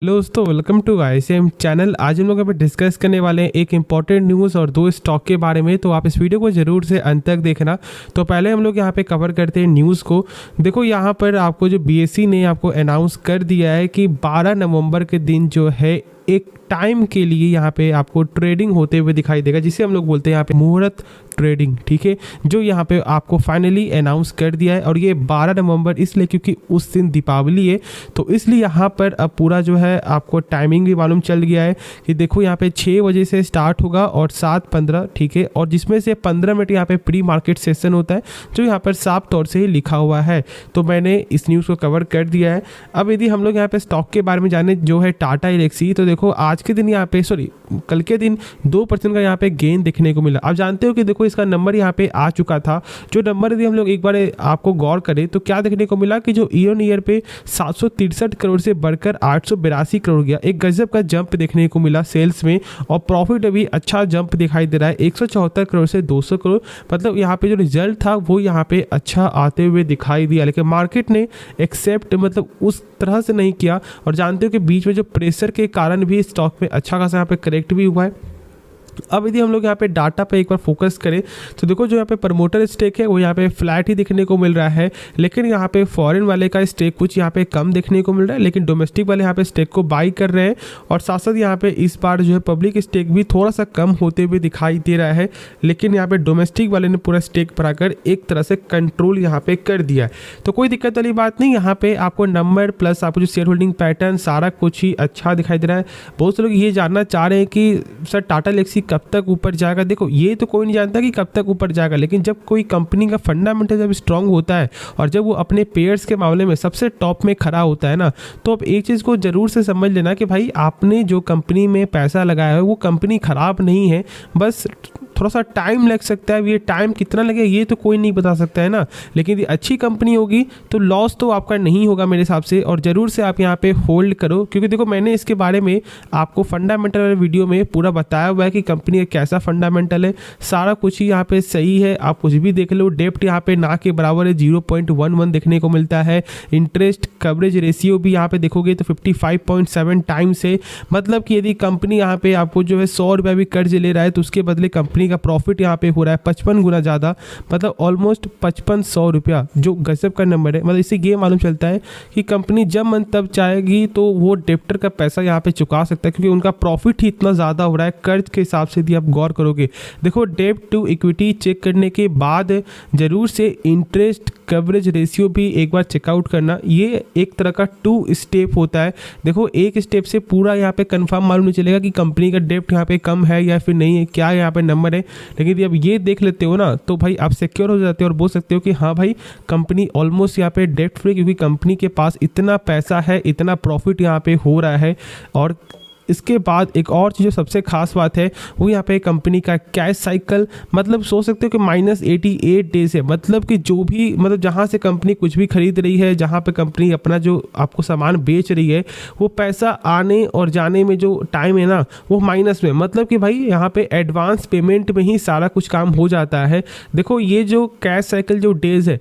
Hello दोस्तों, welcome to ICM channel. आज हम लोग यहाँ पे डिस्कस करने वाले हैं एक इंपॉर्टेंट न्यूज़ और दो स्टॉक के बारे में। तो आप इस वीडियो को जरूर से अंत तक देखना। तो पहले हम लोग यहाँ पे कवर करते हैं न्यूज़ को। देखो यहाँ पर आपको जो BSE ने आपको अनाउंस कर दिया है कि 12 नवंबर के दिन जो है एक टाइम के लिए यहाँ पे आपको ट्रेडिंग होते हुए दिखाई देगा, जिसे हम लोग बोलते हैं यहाँ पे मुहूर्त ट्रेडिंग। ठीक है, जो यहाँ पे आपको फाइनली अनाउंस कर दिया है। और ये 12 नवंबर इसलिए क्योंकि उस दिन दीपावली है, तो इसलिए यहाँ पर अब पूरा जो है आपको टाइमिंग भी मालूम चल गया है कि देखो यहाँ पे 6 बजे से स्टार्ट होगा और 7:15। ठीक है, और जिसमें से 15 मिनट यहाँ पे प्री मार्केट सेशन होता है, जो यहाँ पर साफ तौर से ही लिखा हुआ है। तो मैंने इस न्यूज़ को कवर कर दिया है। अब यदि हम लोग यहाँ पे स्टॉक के बारे में जाने, जो है टाटा एल्क्सी, तो देखो आज के दिन यहाँ पे कल के दिन 2% का यहाँ पे गेन देखने को मिला। आप जानते हो कि देखो इसका नंबर यहाँ पे आ चुका था। जो नंबर यदि हम लोग एक बार आपको गौर करें तो क्या देखने को मिला कि जो ईयर पे 763 करोड़ से बढ़कर 882 करोड़ गया। एक गजब का जंप देखने को मिला सेल्स में। और प्रॉफिट भी अच्छा जंप दिखाई दे रहा है, 174 करोड़ से 200 करोड़। मतलब यहाँ पे जो रिजल्ट था वो यहाँ पे अच्छा आते हुए दिखाई दिया, लेकिन मार्केट ने एक्सेप्ट मतलब उस तरह से नहीं किया। और जानते हो कि बीच में जो प्रेशर के कारण भी स्टॉक में अच्छा खासा यहाँ पे करेक्ट भी हुआ है। अब यदि हम लोग यहाँ पे डाटा पे एक बार फोकस करें तो देखो जो यहाँ पे प्रमोटर स्टेक है वो यहाँ पे फ्लैट ही देखने को मिल रहा है, लेकिन यहाँ पे फॉरेन वाले का स्टेक कुछ यहाँ पे कम देखने को मिल रहा है, लेकिन डोमेस्टिक वाले यहाँ पे स्टेक को बाई कर रहे हैं। और साथ साथ यहाँ पे इस बार जो है पब्लिक स्टेक भी थोड़ा सा कम होते हुए दिखाई दे रहा है, लेकिन यहाँ पे डोमेस्टिक वाले ने पूरा स्टेक बढ़ाकर एक तरह से कंट्रोल यहाँ पे कर दिया है। तो कोई दिक्कत वाली बात नहीं, यहाँ पे आपको नंबर प्लस आपको जो शेयर होल्डिंग पैटर्न सारा कुछ ही अच्छा दिखाई दे रहा है। बहुत से लोग ये जानना चाह रहे हैं कि सर टाटा एल्क्सी कब तक ऊपर जाएगा। देखो ये तो कोई नहीं जानता कि कब तक ऊपर जाएगा, लेकिन जब कोई कंपनी का फंडामेंटल जब स्ट्रांग होता है और जब वो अपने पेयर्स के मामले में सबसे टॉप में खड़ा होता है ना, तो अब एक चीज़ को जरूर से समझ लेना कि भाई आपने जो कंपनी में पैसा लगाया है वो कंपनी खराब नहीं है, बस थोड़ा सा टाइम लग सकता है। ये टाइम कितना लगे ये तो कोई नहीं बता सकता है ना, लेकिन यदि अच्छी कंपनी होगी तो लॉस तो आपका नहीं होगा मेरे हिसाब से। और ज़रूर से आप यहाँ पे होल्ड करो, क्योंकि देखो मैंने इसके बारे में आपको फंडामेंटल वाले वीडियो में पूरा बताया हुआ है कि कंपनी का कैसा फंडामेंटल है, सारा कुछ ही यहाँ पे सही है। आप कुछ भी देख लो, डेप्ट यहाँ पे ना के बराबर है, 0.11 देखने को मिलता है। इंटरेस्ट कवरेज रेशियो भी यहाँ पे देखोगे तो 55.7 टाइम्स है। मतलब कि यदि कंपनी यहाँ पे आपको जो है 100 रुपये भी कर्ज ले रहा है तो उसके बदले कंपनी का प्रॉफिट यहाँ पे हो रहा है 55 गुना ज़्यादा, मतलब ऑलमोस्ट 5500 रुपया, जो गजब का नंबर है। मतलब इससे ये मालूम चलता है कि कंपनी जब मन तब चाहेगी तो वो डेप्टर का पैसा यहाँ पे चुका सकता है, क्योंकि उनका प्रॉफिट ही इतना ज़्यादा हो रहा है कर्ज के हिसाब से। यदि आप गौर करोगे, देखो डेप्ट टू इक्विटी चेक करने के बाद जरूर से इंटरेस्ट कवरेज रेशियो भी एक बार चेकआउट करना। ये एक तरह का 2 स्टेप होता है। देखो एक स्टेप से पूरा यहाँ पे कंफर्म मालूम नहीं चलेगा कि कंपनी का डेप्ट यहाँ पे कम है या फिर नहीं है, क्या यहाँ पे नंबर है, लेकिन यदि अब ये देख लेते हो ना तो भाई आप सिक्योर हो जाते हो और बोल सकते हो कि हाँ भाई कंपनी ऑलमोस्ट यहाँ पे डेप्ट फ्री, क्योंकि कंपनी के पास इतना पैसा है, इतना प्रॉफिट यहाँ पे हो रहा है। और इसके बाद एक और चीज़ जो सबसे खास बात है वो यहाँ पे कंपनी का कैश साइकिल, मतलब सोच सकते हो कि -88 डेज है। मतलब कि जो भी मतलब जहाँ से कंपनी कुछ भी खरीद रही है, जहाँ पे कंपनी अपना जो आपको सामान बेच रही है, वो पैसा आने और जाने में जो टाइम है ना वो माइनस में, मतलब कि भाई यहाँ पे एडवांस पेमेंट में ही सारा कुछ काम हो जाता है। देखो ये जो कैश साइकिल जो डेज है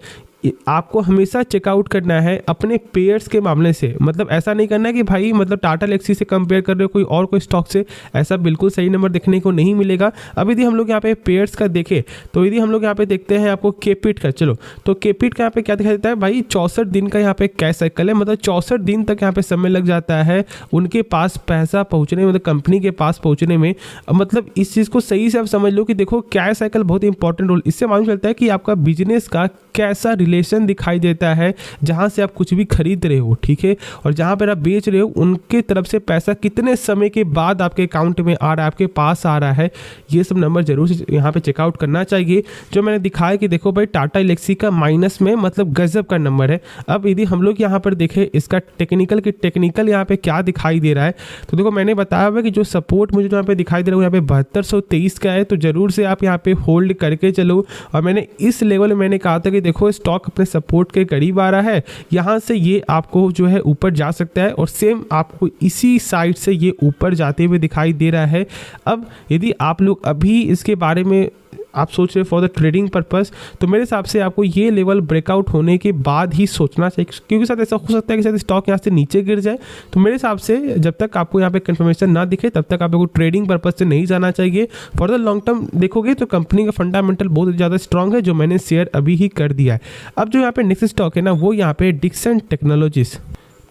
आपको हमेशा चेकआउट करना है अपने पेयर्स के मामले से। मतलब ऐसा नहीं करना है कि भाई मतलब टाटा एल्क्सी से कंपेयर कर रहे हो कोई स्टॉक से, ऐसा बिल्कुल सही नंबर देखने को नहीं मिलेगा। अब यदि हम लोग यहाँ पे पेयर्स का देखें तो यदि हम लोग यहाँ पे देखते हैं आपको केपिट का, चलो तो केपिट का यहाँ पे क्या दिखाई देता है भाई, 64 दिन का यहाँ पे कैश साइकिल है। मतलब 64 दिन तक यहाँ पे समय लग जाता है उनके पास पैसा पहुँचने में, मतलब कंपनी के पास पहुँचने में। मतलब इस चीज़ को सही से आप समझ लो कि देखो कैश साइकिल बहुत इंपॉर्टेंट रोल, इससे मालूम चलता है कि आपका बिजनेस का कैसा रिलेशन दिखाई देता है जहां से आप कुछ भी खरीद रहे हो, ठीक है, और जहां पर आप बेच रहे हो उनके तरफ से पैसा कितने समय के बाद आपके अकाउंट में आ रहा है, आपके पास आ रहा है। ये सब नंबर जरूर से यहाँ पे चेकआउट करना चाहिए। जो मैंने दिखाया कि देखो भाई टाटा एल्क्सी का माइनस में मतलब गजब का नंबर है। अब यदि हम लोग यहाँ पर देखें इसका टेक्निकल यहाँ पे क्या दिखाई दे रहा है, तो देखो मैंने बताया हुआ कि जो सपोर्ट मुझे यहाँ पे दिखाई दे रहा है यहाँ पे 7223 का है, तो जरूर से आप यहाँ पे होल्ड करके चलो। और मैंने इस लेवल में मैंने कहा था कि देखो स्टॉक अपने सपोर्ट के करीब आ रहा है, यहाँ से ये आपको जो है ऊपर जा सकता है, और सेम आपको इसी साइड से ये ऊपर जाते हुए दिखाई दे रहा है। अब यदि आप लोग अभी इसके बारे में आप सोच रहे फॉर द ट्रेडिंग पर्पस, तो मेरे हिसाब से आपको ये लेवल ब्रेकआउट होने के बाद ही सोचना चाहिए, क्योंकि साथ ऐसा हो सकता है कि शायद स्टॉक यहाँ से नीचे गिर जाए। तो मेरे हिसाब से जब तक आपको यहाँ पे कंफर्मेशन ना दिखे तब तक आपको ट्रेडिंग पर्पज से नहीं जाना चाहिए। फॉर द लॉन्ग टर्म देखोगे तो कंपनी का फंडामेंटल बहुत ज़्यादा स्ट्रॉन्ग है, जो मैंने शेयर अभी ही कर दिया है। अब जो यहाँ पे नेक्स्ट स्टॉक है ना, वो यहाँ पे डिक्सन टेक्नोलॉजीज।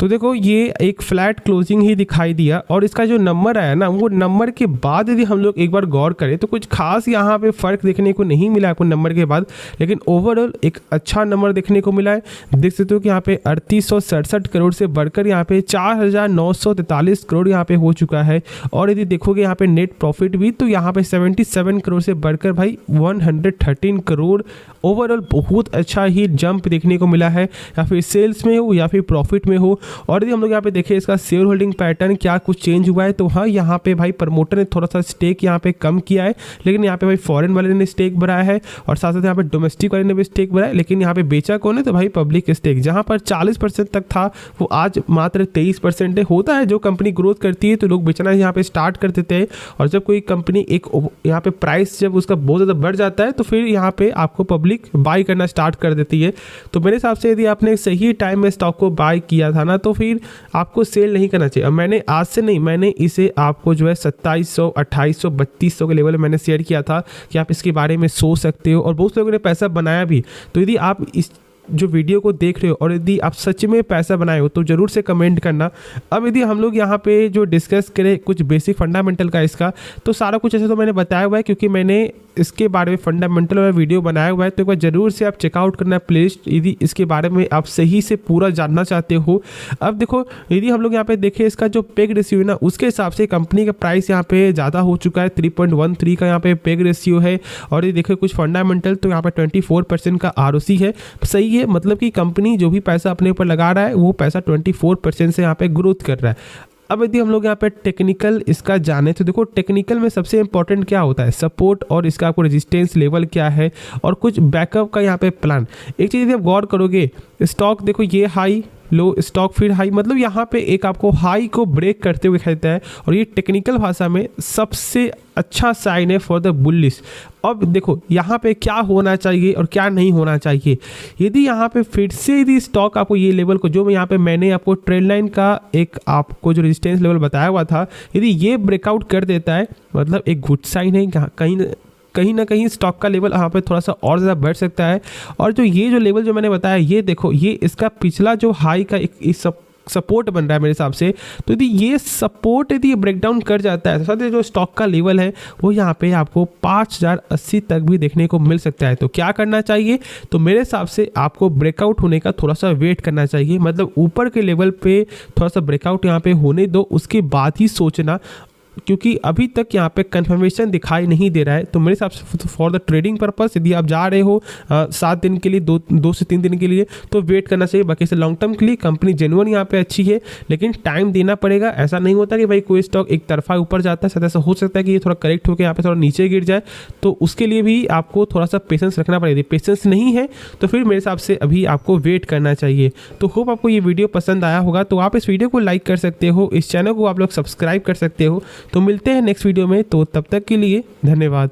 तो देखो ये एक फ्लैट क्लोजिंग ही दिखाई दिया, और इसका जो नंबर आया ना, वो नंबर के बाद यदि हम लोग एक बार गौर करें तो कुछ खास यहाँ पे फ़र्क देखने को नहीं मिला आपको नंबर के बाद, लेकिन ओवरऑल एक अच्छा नंबर देखने को मिला है। देख सकते हो कि यहाँ पे 3867 करोड़ से बढ़कर यहाँ पे 4943 करोड़ यहाँ पे हो चुका है। और यदि देखोगे यहाँ पे नेट प्रॉफिट भी, तो यहाँ पे 77 करोड़ से बढ़कर भाई 113 करोड़, ओवरऑल बहुत अच्छा ही जंप देखने को मिला है, या फिर सेल्स में हो या फिर प्रॉफिट में हो। और यदि हम लोग यहाँ पे देखें इसका शेयर होल्डिंग पैटर्न क्या कुछ चेंज हुआ है, तो हाँ यहाँ पे भाई प्रमोटर ने थोड़ा सा स्टेक यहाँ पे कम किया है, लेकिन यहाँ पे भाई फॉरेन वाले ने स्टेक बढ़ाया है, और साथ साथ यहाँ पे डोमेस्टिक वाले ने भी स्टेक बढ़ाया, लेकिन यहाँ पे बेचा कौन है, तो भाई पब्लिक स्टेक, जहाँ पर 40% तक था वो आज मात्र 23% है। होता है जब कंपनी ग्रोथ करती है तो लोग बेचना यहाँ पे स्टार्ट कर देते हैं, और जब कोई कंपनी एक यहाँ पे प्राइस जब उसका बहुत ज़्यादा बढ़ जाता है तो फिर यहाँ पे आपको पब्लिक बाई करना स्टार्ट कर देती है। तो मेरे हिसाब से यदि आपने सही टाइम में स्टॉक को बाई किया था ना, तो फिर आपको सेल नहीं करना चाहिए। अब मैंने आज से नहीं, मैंने इसे आपको जो है 2700, 2800, 3200 के लेवल में मैंने शेयर किया था कि आप इसके बारे में सोच सकते हो, और बहुत लोगों ने पैसा बनाया भी। तो यदि आप इस जो वीडियो को देख रहे हो और यदि आप सच में पैसा बनाए हो तो ज़रूर से कमेंट करना। अब यदि हम लोग यहाँ पे जो डिस्कस करें कुछ बेसिक फंडामेंटल का इसका, तो सारा कुछ ऐसे तो मैंने बताया हुआ है, क्योंकि मैंने इसके बारे में फंडामेंटल वाला वीडियो बनाया हुआ है, तो एक बार ज़रूर से आप चेकआउट करना प्लेलिस्ट, यदि इसके बारे में आप सही से पूरा जानना चाहते हो। अब देखो यदि हम लोग यहाँ पे देखें इसका जो पेग रेशियो है ना, उसके हिसाब से कंपनी का प्राइस यहाँ पे ज़्यादा हो चुका है, 3.13 का यहाँ पे पेग रेशियो है। और ये देखो कुछ फंडामेंटल, तो यहाँ पे 24% का ROC है, सही है, मतलब कि कंपनी जो भी पैसा अपने ऊपर लगा रहा है वो पैसा 24% से यहाँ पे ग्रोथ कर रहा है। अब यदि हम लोग यहाँ पे टेक्निकल इसका जाने, तो देखो टेक्निकल में सबसे इंपॉर्टेंट क्या होता है, सपोर्ट, और इसका आपको रेजिस्टेंस लेवल क्या है, और कुछ बैकअप का यहाँ पे प्लान। एक चीज़ यदि आप गौर करोगे, स्टॉक देखो ये हाई लो, स्टॉक फिर हाई, मतलब यहाँ पे एक आपको हाई को ब्रेक करते हुए दिखता है, और ये टेक्निकल भाषा में सबसे अच्छा साइन है फॉर द बुलिश। अब देखो यहाँ पे क्या होना चाहिए और क्या नहीं होना चाहिए। यदि यहाँ पे फिर से यदि स्टॉक आपको ये लेवल को, जो यहाँ पे मैंने आपको ट्रेंड लाइन का एक आपको जो रेजिस्टेंस लेवल बताया हुआ था, यदि ये ब्रेकआउट कर देता है, मतलब एक गुड साइन है, कहीं ना कहीं स्टॉक का लेवल यहाँ पे थोड़ा सा और ज़्यादा बढ़ सकता है। और जो ये जो लेवल जो मैंने बताया, ये देखो ये इसका पिछला जो हाई का एक सपोर्ट बन रहा है मेरे हिसाब से। तो यदि ये सपोर्ट यदि ब्रेकडाउन कर जाता है, तो जो स्टॉक का लेवल है वो यहाँ पे आपको 5080 तक भी देखने को मिल सकता है। तो क्या करना चाहिए, तो मेरे हिसाब से आपको ब्रेकआउट होने का थोड़ा सा वेट करना चाहिए, मतलब ऊपर के लेवल पे थोड़ा सा ब्रेकआउट यहाँ पे होने दो, उसके बाद ही सोचना, क्योंकि अभी तक यहाँ पे कंफर्मेशन दिखाई नहीं दे रहा है। तो मेरे हिसाब से फॉर द ट्रेडिंग पर्पस यदि आप जा रहे हो 7 दिन के लिए, 2 से 3 दिन के लिए, तो वेट करना चाहिए। बाकी से लॉन्ग टर्म के लिए कंपनी जेन्युइन यहाँ पे अच्छी है, लेकिन टाइम देना पड़ेगा। ऐसा नहीं होता कि भाई कोई स्टॉक एक तरफा ऊपर जाता है, ऐसा हो सकता है कि ये थोड़ा करेक्ट होकर यहाँ पे थोड़ा नीचे गिर जाए, तो उसके लिए भी आपको थोड़ा सा पेशेंस रखना पड़ेगा। पेशेंस नहीं है तो फिर मेरे हिसाब से अभी आपको वेट करना चाहिए। तो होप आपको ये वीडियो पसंद आया होगा, तो आप इस वीडियो को लाइक कर सकते हो, इस चैनल को आप लोग सब्सक्राइब कर सकते हो। तो मिलते हैं नेक्स्ट वीडियो में, तो तब तक के लिए धन्यवाद।